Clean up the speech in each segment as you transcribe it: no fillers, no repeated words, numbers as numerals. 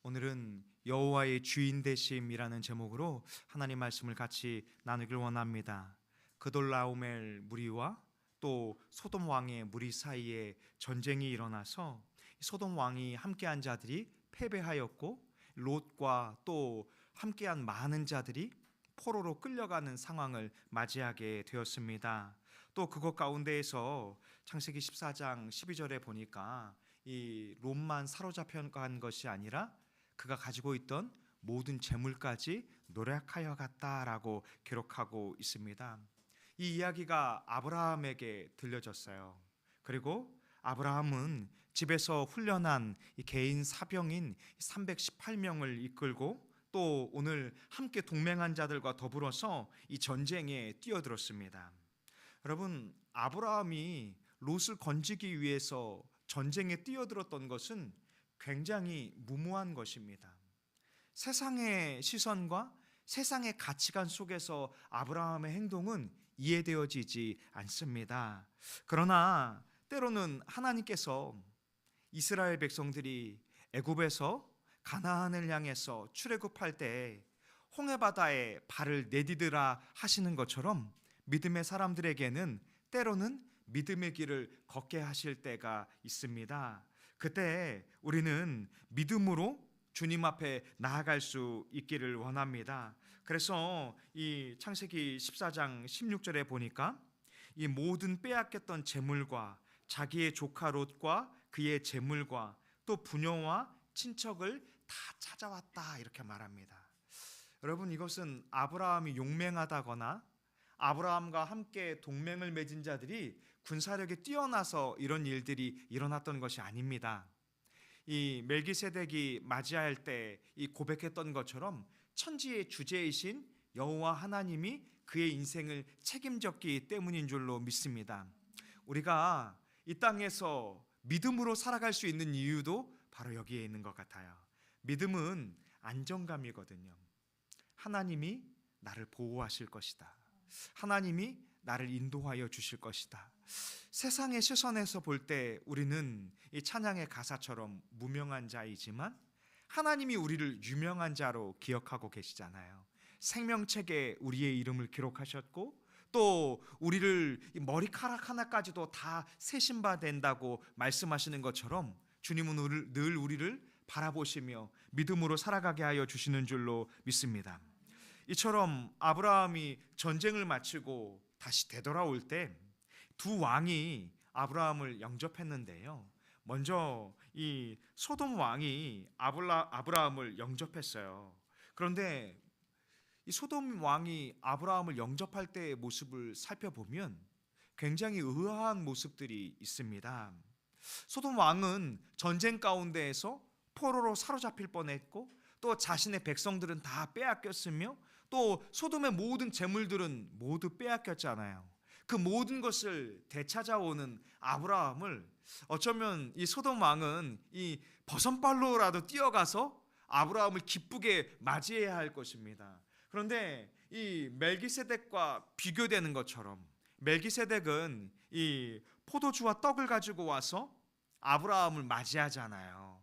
오늘은 여호와의 주인 되심이라는 제목으로 하나님 말씀을 같이 나누길 원합니다. 그돌라오멜 무리와 또 소돔 왕의 무리 사이에 전쟁이 일어나서 소돔 왕이 함께한 자들이 패배하였고 롯과 또 함께한 많은 자들이 포로로 끌려가는 상황을 맞이하게 되었습니다. 또 그것 가운데에서 창세기 14장 12절에 보니까 이 롯만 사로잡혀 간 것이 아니라 그가 가지고 있던 모든 재물까지 노력하여 갔다라고 기록하고 있습니다. 이 이야기가 아브라함에게 들려졌어요. 그리고 아브라함은 집에서 훈련한 이 개인 사병인 318명을 이끌고 또 오늘 함께 동맹한 자들과 더불어서 이 전쟁에 뛰어들었습니다. 여러분, 아브라함이 롯을 건지기 위해서 전쟁에 뛰어들었던 것은 굉장히 무모한 것입니다. 세상의 시선과 세상의 가치관 속에서 아브라함의 행동은 이해되어지지 않습니다. 그러나 때로는 하나님께서 이스라엘 백성들이 애굽에서 가나안을 향해서 출애굽할 때 홍해바다에 발을 내디디라 하시는 것처럼 믿음의 사람들에게는 때로는 믿음의 길을 걷게 하실 때가 있습니다. 그때 우리는 믿음으로 주님 앞에 나아갈 수 있기를 원합니다. 그래서 이 창세기 14장 16절에 보니까 이 모든 빼앗겼던 재물과 자기의 조카 롯과 그의 재물과 또 부녀와 친척을 다 찾아왔다 이렇게 말합니다. 여러분, 이것은 아브라함이 용맹하다거나 아브라함과 함께 동맹을 맺은 자들이 군사력이 뛰어나서 이런 일들이 일어났던 것이 아닙니다. 이 멜기세덱이 맞이할 때 이 고백했던 것처럼 천지의 주제이신 여호와 하나님이 그의 인생을 책임졌기 때문인 줄로 믿습니다. 우리가 이 땅에서 믿음으로 살아갈 수 있는 이유도 바로 여기에 있는 것 같아요. 믿음은 안정감이거든요. 하나님이 나를 보호하실 것이다. 하나님이 나를 인도하여 주실 것이다. 세상의 시선에서 볼 때 우리는 이 찬양의 가사처럼 무명한 자이지만 하나님이 우리를 유명한 자로 기억하고 계시잖아요. 생명책에 우리의 이름을 기록하셨고 또 우리를 머리카락 하나까지도 다 세신 바 된다고 말씀하시는 것처럼 주님은 늘 우리를 바라보시며 믿음으로 살아가게 하여 주시는 줄로 믿습니다. 이처럼 아브라함이 전쟁을 마치고 다시 되돌아올 때 두 왕이 아브라함을 영접했는데요. 먼저 이 소돔 왕이 아브라함을 영접했어요. 그런데 이 소돔 왕이 아브라함을 영접할 때의 모습을 살펴보면 굉장히 의아한 모습들이 있습니다. 소돔 왕은 전쟁 가운데에서 포로로 사로잡힐 뻔했고 또 자신의 백성들은 다 빼앗겼으며 또 소돔의 모든 재물들은 모두 빼앗겼잖아요. 그 모든 것을 되찾아오는 아브라함을 어쩌면 이 소돔 왕은 이 버선발로라도 뛰어가서 아브라함을 기쁘게 맞이해야 할 것입니다. 그런데 이 멜기세덱과 비교되는 것처럼 멜기세덱은 이 포도주와 떡을 가지고 와서 아브라함을 맞이하잖아요.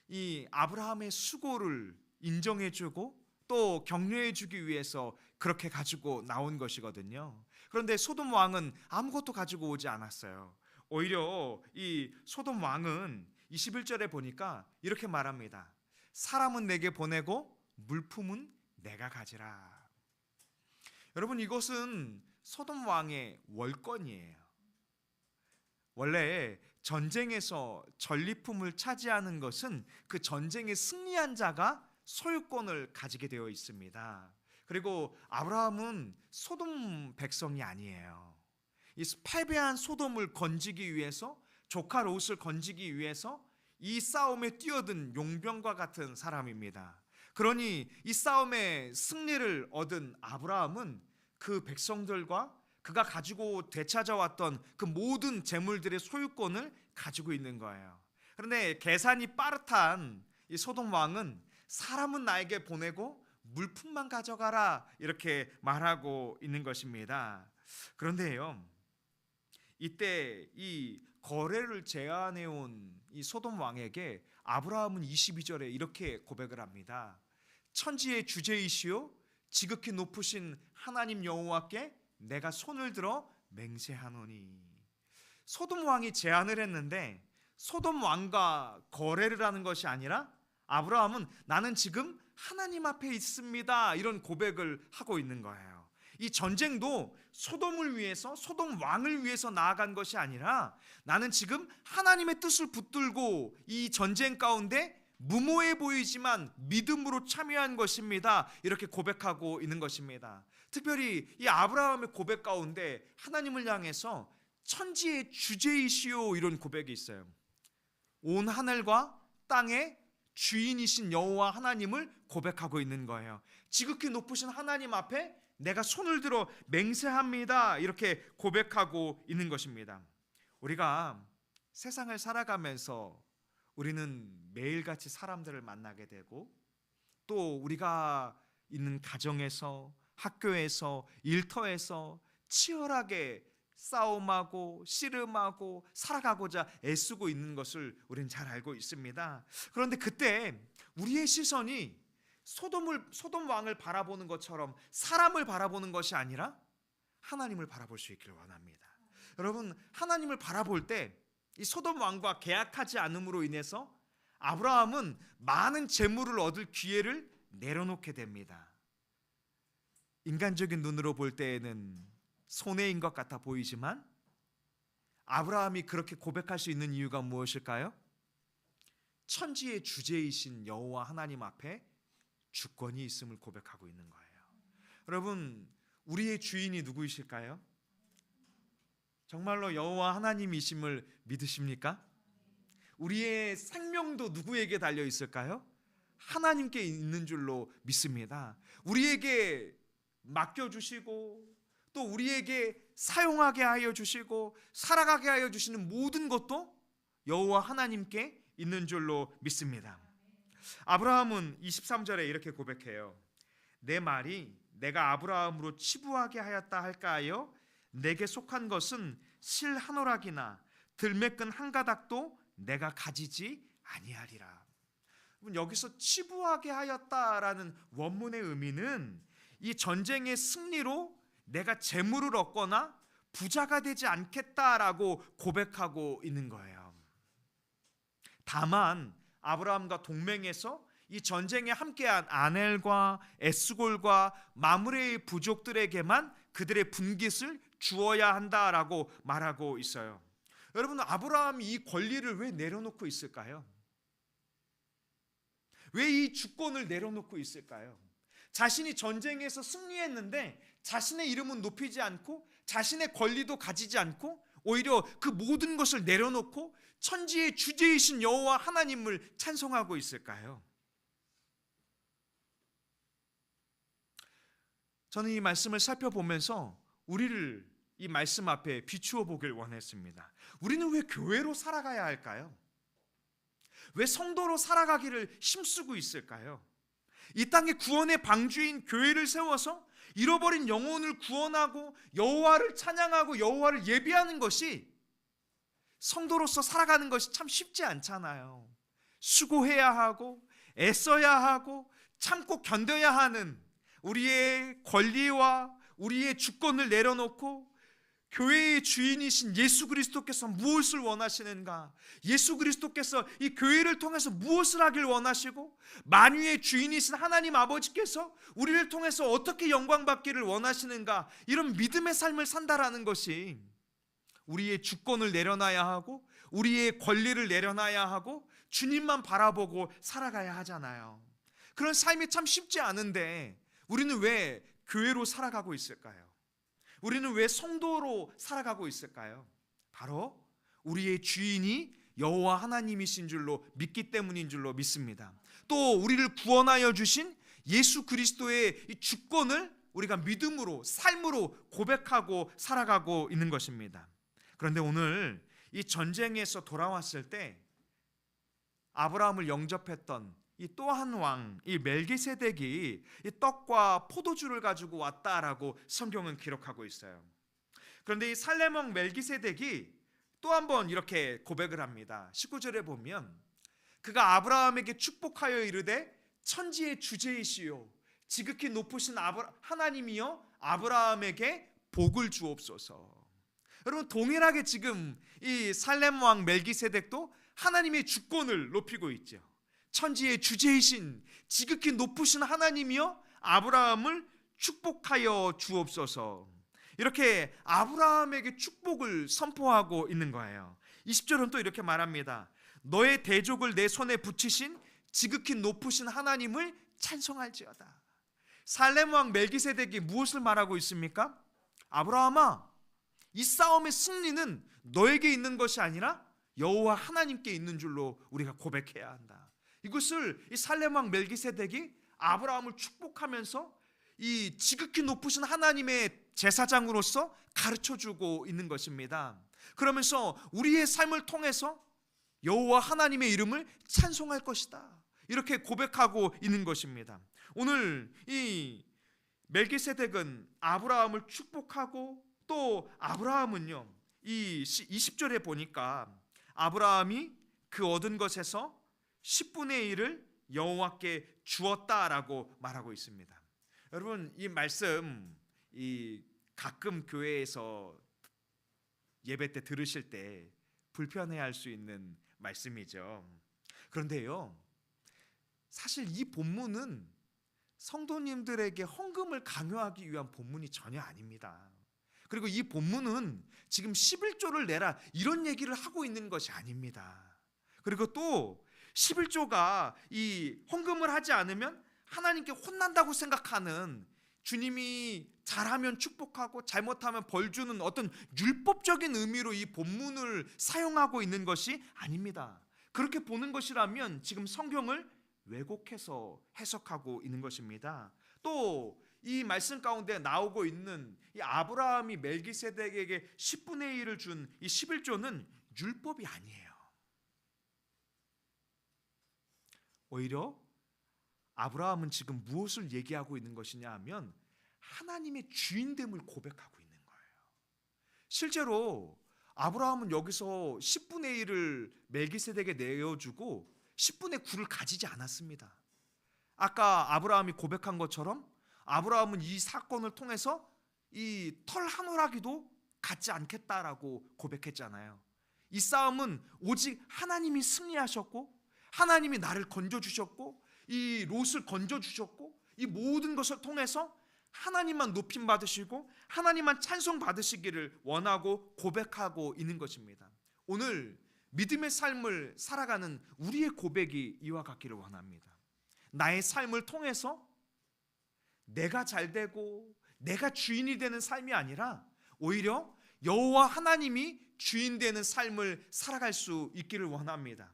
이 아브라함의 수고를 인정해주고 또 격려해주기 위해서 그렇게 가지고 나온 것이거든요. 그런데 소돔 왕은 아무것도 가지고 오지 않았어요. 오히려 이 소돔 왕은 21절에 보니까 이렇게 말합니다. 사람은 내게 보내고 물품은 내가 가지라. 여러분, 이것은 소돔 왕의 월권이에요. 원래 전쟁에서 전리품을 차지하는 것은 그 전쟁에 승리한 자가 소유권을 가지게 되어 있습니다. 그리고 아브라함은 소돔 백성이 아니에요. 이 패배한 소돔을 건지기 위해서, 조카 롯을 건지기 위해서 이 싸움에 뛰어든 용병과 같은 사람입니다. 그러니 이 싸움에 승리를 얻은 아브라함은 그 백성들과 그가 가지고 되찾아왔던 그 모든 재물들의 소유권을 가지고 있는 거예요. 그런데 계산이 빠릿한 이 소돔 왕은 사람은 나에게 보내고 물품만 가져가라 이렇게 말하고 있는 것입니다. 그런데요, 이때 이 거래를 제안해온 이 소돔 왕에게 아브라함은 22절에 이렇게 고백을 합니다. 천지의 주제이시요 지극히 높으신 하나님 여호와께 내가 손을 들어 맹세하노니. 소돔 왕이 제안을 했는데 소돔 왕과 거래를 하는 것이 아니라 아브라함은 나는 지금 하나님 앞에 있습니다, 이런 고백을 하고 있는 거예요. 이 전쟁도 소돔을 위해서, 소돔 왕을 위해서 나아간 것이 아니라 나는 지금 하나님의 뜻을 붙들고 이 전쟁 가운데 무모해 보이지만 믿음으로 참여한 것입니다, 이렇게 고백하고 있는 것입니다. 특별히 이 아브라함의 고백 가운데 하나님을 향해서 천지의 주제이시오, 이런 고백이 있어요. 온 하늘과 땅의 주인이신 여호와 하나님을 고백하고 있는 거예요. 지극히 높으신 하나님 앞에 내가 손을 들어 맹세합니다, 이렇게 고백하고 있는 것입니다. 우리가 세상을 살아가면서 우리는 매일같이 사람들을 만나게 되고, 또 우리가 있는 가정에서, 학교에서, 일터에서 치열하게 싸움하고 씨름하고 살아가고자 애쓰고 있는 것을 우리는 잘 알고 있습니다. 그런데 그때 우리의 시선이 소돔 왕을 바라보는 것처럼 사람을 바라보는 것이 아니라 하나님을 바라볼 수 있기를 원합니다. 여러분, 하나님을 바라볼 때 이 소돔 왕과 계약하지 않음으로 인해서 아브라함은 많은 재물을 얻을 기회를 내려놓게 됩니다. 인간적인 눈으로 볼 때에는 손해인 것 같아 보이지만 아브라함이 그렇게 고백할 수 있는 이유가 무엇일까요? 천지의 주제이신 여호와 하나님 앞에 주권이 있음을 고백하고 있는 거예요. 여러분, 우리의 주인이 누구이실까요? 정말로 여호와 하나님이심을 믿으십니까? 우리의 생명도 누구에게 달려 있을까요? 하나님께 있는 줄로 믿습니다. 우리에게 맡겨주시고 또 우리에게 사용하게 하여 주시고 살아가게 하여 주시는 모든 것도 여호와 하나님께 있는 줄로 믿습니다. 아브라함은 23절에 이렇게 고백해요. 내 말이 내가 아브라함으로 치부하게 하였다 할까하여 내게 속한 것은 실 한 오락이나 들매끈 한 가닥도 내가 가지지 아니하리라. 여기서 치부하게 하였다라는 원문의 의미는 이 전쟁의 승리로 내가 재물을 얻거나 부자가 되지 않겠다라고 고백하고 있는 거예요. 다만 아브라함과 동맹해서 이 전쟁에 함께한 아넬과 에스골과 마므레의 부족들에게만 그들의 분깃을 주어야 한다라고 말하고 있어요. 여러분, 아브라함이 이 권리를 왜 내려놓고 있을까요? 왜 이 주권을 내려놓고 있을까요? 자신이 전쟁에서 승리했는데 자신의 이름은 높이지 않고 자신의 권리도 가지지 않고 오히려 그 모든 것을 내려놓고 천지의 주제이신 여호와 하나님을 찬송하고 있을까요? 저는 이 말씀을 살펴보면서 우리를 이 말씀 앞에 비추어 보길 원했습니다. 우리는 왜 교회로 살아가야 할까요? 왜 성도로 살아가기를 힘쓰고 있을까요? 이 땅의 구원의 방주인 교회를 세워서 잃어버린 영혼을 구원하고 여호와를 찬양하고 여호와를 예배하는 것이 성도로서 살아가는 것이 참 쉽지 않잖아요. 수고해야 하고 애써야 하고 참고 견뎌야 하는 우리의 권리와 우리의 주권을 내려놓고 교회의 주인이신 예수 그리스도께서 무엇을 원하시는가? 예수 그리스도께서 이 교회를 통해서 무엇을 하길 원하시고 만유의 주인이신 하나님 아버지께서 우리를 통해서 어떻게 영광받기를 원하시는가? 이런 믿음의 삶을 산다라는 것이 우리의 주권을 내려놔야 하고 우리의 권리를 내려놔야 하고 주님만 바라보고 살아가야 하잖아요. 그런 삶이 참 쉽지 않은데 우리는 왜 교회로 살아가고 있을까요? 우리는 왜 성도로 살아가고 있을까요? 바로 우리의 주인이 여호와 하나님이신 줄로 믿기 때문인 줄로 믿습니다. 또 우리를 구원하여 주신 예수 그리스도의 이 주권을 우리가 믿음으로 삶으로 고백하고 살아가고 있는 것입니다. 그런데 오늘 이 전쟁에서 돌아왔을 때 아브라함을 영접했던 이 또 한 왕, 이 멜기세덱이 이 떡과 포도주를 가지고 왔다라고 성경은 기록하고 있어요. 그런데 이 살렘 왕 멜기세덱이 또 한 번 이렇게 고백을 합니다. 19절에 보면 그가 아브라함에게 축복하여 이르되 천지의 주제이시요 지극히 높으신 하나님이여 아브라함에게 복을 주옵소서. 여러분, 동일하게 지금 이 살렘 왕 멜기세덱도 하나님의 주권을 높이고 있죠. 천지의 주제이신 지극히 높으신 하나님이여 아브라함을 축복하여 주옵소서. 이렇게 아브라함에게 축복을 선포하고 있는 거예요. 20절은 또 이렇게 말합니다. 너의 대족을 내 손에 붙이신 지극히 높으신 하나님을 찬송할지어다. 살렘 왕 멜기세덱이 무엇을 말하고 있습니까? 아브라함아, 이 싸움의 승리는 너에게 있는 것이 아니라 여호와 하나님께 있는 줄로 우리가 고백해야 한다. 이것을 이 살렘 왕 멜기세덱이 아브라함을 축복하면서 이 지극히 높으신 하나님의 제사장으로서 가르쳐주고 있는 것입니다. 그러면서 우리의 삶을 통해서 여호와 하나님의 이름을 찬송할 것이다, 이렇게 고백하고 있는 것입니다. 오늘 이 멜기세덱은 아브라함을 축복하고 또 아브라함은요, 이 20절에 보니까 아브라함이 그 얻은 것에서 10분의 1을 여호와께 주었다라고 말하고 있습니다. 여러분, 이 말씀 가끔 교회에서 예배 때 들으실 때 불편해할 수 있는 말씀이죠. 그런데요, 사실 이 본문은 성도님들에게 헌금을 강요하기 위한 본문이 전혀 아닙니다. 그리고 이 본문은 지금 11조를 내라 이런 얘기를 하고 있는 것이 아닙니다. 그리고 또 11조가 이 헌금을 하지 않으면 하나님께 혼난다고 생각하는, 주님이 잘하면 축복하고 잘못하면 벌 주는 어떤 율법적인 의미로 이 본문을 사용하고 있는 것이 아닙니다. 그렇게 보는 것이라면 지금 성경을 왜곡해서 해석하고 있는 것입니다. 또 이 말씀 가운데 나오고 있는 이 아브라함이 멜기세덱에게 10분의 1을 준 이 11조는 율법이 아니에요. 오히려 아브라함은 지금 무엇을 얘기하고 있는 것이냐 하면 하나님의 주인됨을 고백하고 있는 거예요. 실제로 아브라함은 여기서 10분의 1을 멜기세덱에 내어주고 10분의 9를 가지지 않았습니다. 아까 아브라함이 고백한 것처럼 아브라함은 이 사건을 통해서 이 털 한 오라기도 갖지 않겠다라고 고백했잖아요. 이 싸움은 오직 하나님이 승리하셨고 하나님이 나를 건져주셨고 이 롯을 건져주셨고 이 모든 것을 통해서 하나님만 높임 받으시고 하나님만 찬송 받으시기를 원하고 고백하고 있는 것입니다. 오늘 믿음의 삶을 살아가는 우리의 고백이 이와 같기를 원합니다. 나의 삶을 통해서 내가 잘되고 내가 주인이 되는 삶이 아니라 오히려 여호와 하나님이 주인 되는 삶을 살아갈 수 있기를 원합니다.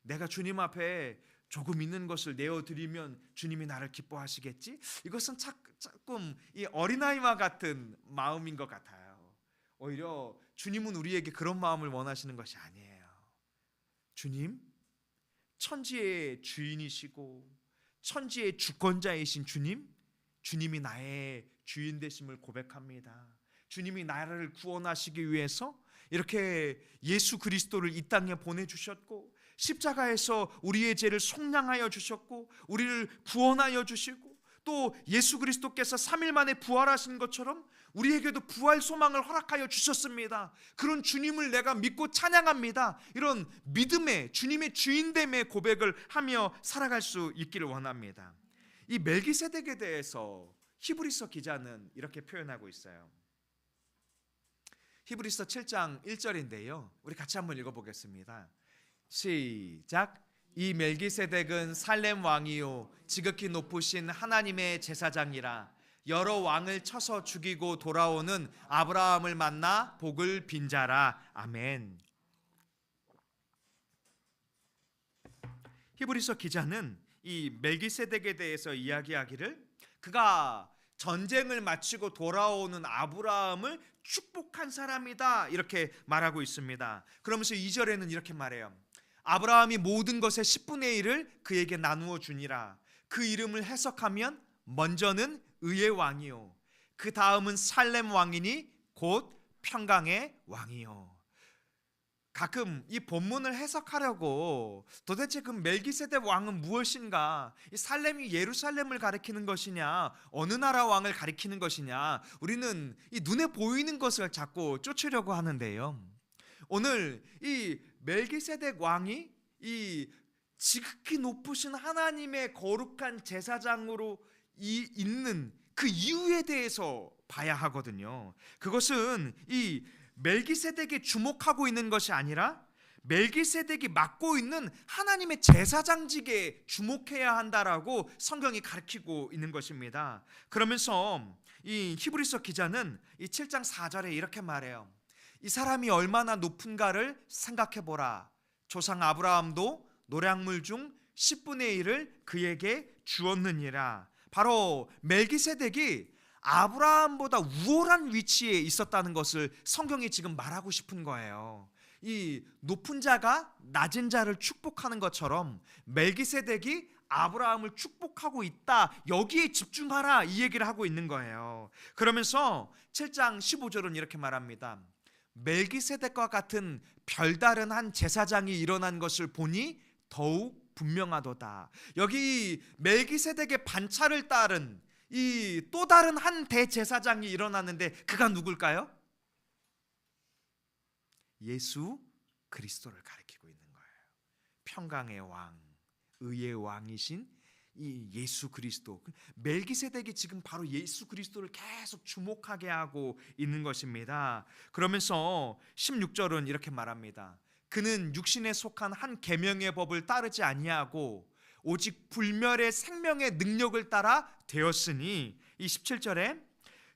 내가 주님 앞에 조금 있는 것을 내어드리면 주님이 나를 기뻐하시겠지? 이것은 조금 이 어린아이와 같은 마음인 것 같아요. 오히려 주님은 우리에게 그런 마음을 원하시는 것이 아니에요. 주님, 천지의 주인이시고 천지의 주권자이신 주님, 주님이 나의 주인 되심을 고백합니다. 주님이 나를 구원하시기 위해서 이렇게 예수 그리스도를 이 땅에 보내주셨고 십자가에서 우리의 죄를 속량하여 주셨고 우리를 구원하여 주시고 또 예수 그리스도께서 3일 만에 부활하신 것처럼 우리에게도 부활 소망을 허락하여 주셨습니다. 그런 주님을 내가 믿고 찬양합니다. 이런 믿음의 주님의 주인됨의 고백을 하며 살아갈 수 있기를 원합니다. 이 멜기세덱에 대해서 히브리서 기자는 이렇게 표현하고 있어요. 히브리서 7장 1절인데요. 우리 같이 한번 읽어보겠습니다. 시작. 이 멜기세덱은 살렘 왕이요 지극히 높으신 하나님의 제사장이라 여러 왕을 쳐서 죽이고 돌아오는 아브라함을 만나 복을 빈 자라. 아멘. 히브리서 기자는 이 멜기세덱에 대해서 이야기하기를 그가 전쟁을 마치고 돌아오는 아브라함을 축복한 사람이다 이렇게 말하고 있습니다. 그러면서 2절에는 이렇게 말해요. 아브라함이 모든 것의 10분의 1을 그에게 나누어 주니라. 그 이름을 해석하면 먼저는 의의 왕이요 그 다음은 살렘 왕이니 곧 평강의 왕이요. 가끔 이 본문을 해석하려고 도대체 그 멜기세덱 왕은 무엇인가? 이 살렘이 예루살렘을 가리키는 것이냐? 어느 나라 왕을 가리키는 것이냐? 우리는 이 눈에 보이는 것을 자꾸 쫓으려고 하는데요. 오늘 이 멜기세덱 왕이 이 지극히 높으신 하나님의 거룩한 제사장으로 있는 그 이유에 대해서 봐야 하거든요. 그것은 이 멜기세덱이 주목하고 있는 것이 아니라 멜기세덱이 맡고 있는 하나님의 제사장직에 주목해야 한다라고 성경이 가르치고 있는 것입니다. 그러면서 이 히브리서 기자는 이 7장 4절에 이렇게 말해요. 이 사람이 얼마나 높은가를 생각해 보라. 조상 아브라함도 노량물 중 10분의 1을 그에게 주었느니라. 바로 멜기세덱이 아브라함보다 우월한 위치에 있었다는 것을 성경이 지금 말하고 싶은 거예요. 이 높은 자가 낮은 자를 축복하는 것처럼 멜기세덱이 아브라함을 축복하고 있다. 여기에 집중하라. 이 얘기를 하고 있는 거예요. 그러면서 7장 15절은 이렇게 말합니다. 멜기세덱과 같은 별다른 한 제사장이 일어난 것을 보니 더욱 분명하도다. 여기 멜기세덱의 반차를 따른 이 또 다른 한 대제사장이 일어났는데 그가 누굴까요? 예수 그리스도를 가리키고 있는 거예요. 평강의 왕, 의의 왕이신 이 예수 그리스도. 멜기세덱이 지금 바로 예수 그리스도를 계속 주목하게 하고 있는 것입니다. 그러면서 16절은 이렇게 말합니다. 그는 육신에 속한 한 계명의 법을 따르지 아니하고 오직 불멸의 생명의 능력을 따라 되었으니, 이 17절에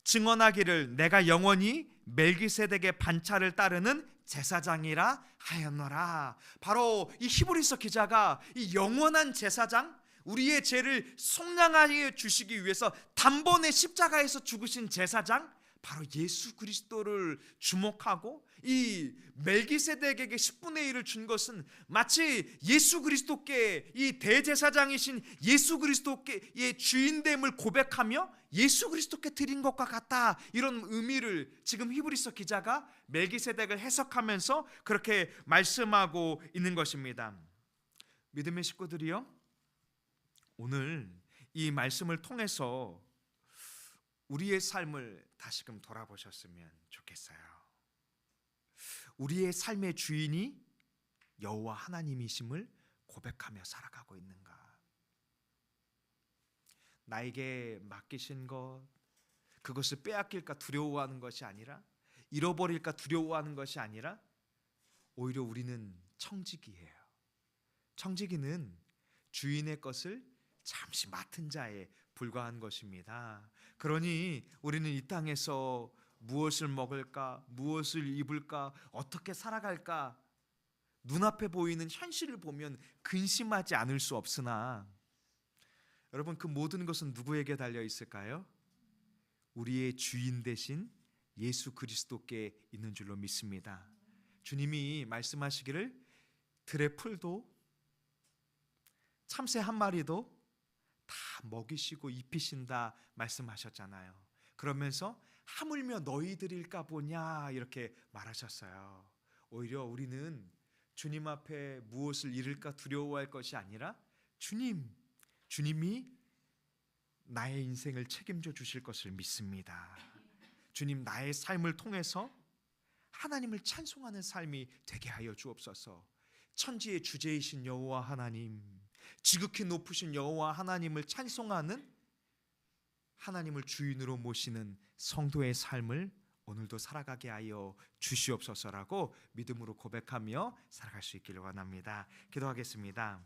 증언하기를 내가 영원히 멜기세덱의 반차를 따르는 제사장이라 하였노라. 바로 이 히브리서 기자가 이 영원한 제사장, 우리의 죄를 속량하여 주시기 위해서 단번에 십자가에서 죽으신 제사장, 바로 예수 그리스도를 주목하고 이 멜기세덱에게 10분의 1을 준 것은 마치 예수 그리스도께 이 대제사장이신 예수 그리스도께의 주인됨을 고백하며 예수 그리스도께 드린 것과 같다. 이런 의미를 지금 히브리서 기자가 멜기세덱을 해석하면서 그렇게 말씀하고 있는 것입니다. 믿음의 식구들이요, 오늘 이 말씀을 통해서 우리의 삶을 다시금 돌아보셨으면 좋겠어요. 우리의 삶의 주인이 여호와 하나님이심을 고백하며 살아가고 있는가? 나에게 맡기신 것, 그것을 빼앗길까 두려워하는 것이 아니라, 잃어버릴까 두려워하는 것이 아니라, 오히려 우리는 청지기예요. 청지기는 주인의 것을 잠시 맡은 자에 불과한 것입니다. 그러니 우리는 이 땅에서 무엇을 먹을까, 무엇을 입을까, 어떻게 살아갈까, 눈앞에 보이는 현실을 보면 근심하지 않을 수 없으나, 여러분, 그 모든 것은 누구에게 달려 있을까요? 우리의 주인 되신 예수 그리스도께 있는 줄로 믿습니다. 주님이 말씀하시기를 들의 풀도 참새 한 마리도 다 먹이시고 입히신다 말씀하셨잖아요. 그러면서 하물며 너희들일까 보냐 이렇게 말하셨어요. 오히려 우리는 주님 앞에 무엇을 잃을까 두려워할 것이 아니라 주님이 나의 인생을 책임져 주실 것을 믿습니다. 주님, 나의 삶을 통해서 하나님을 찬송하는 삶이 되게 하여 주옵소서. 천지의 주제이신 여호와 하나님, 지극히 높으신 여호와 하나님을 찬송하는, 하나님을 주인으로 모시는 성도의 삶을 오늘도 살아가게 하여 주시옵소서라고 믿음으로 고백하며 살아갈 수 있기를 원합니다. 기도하겠습니다.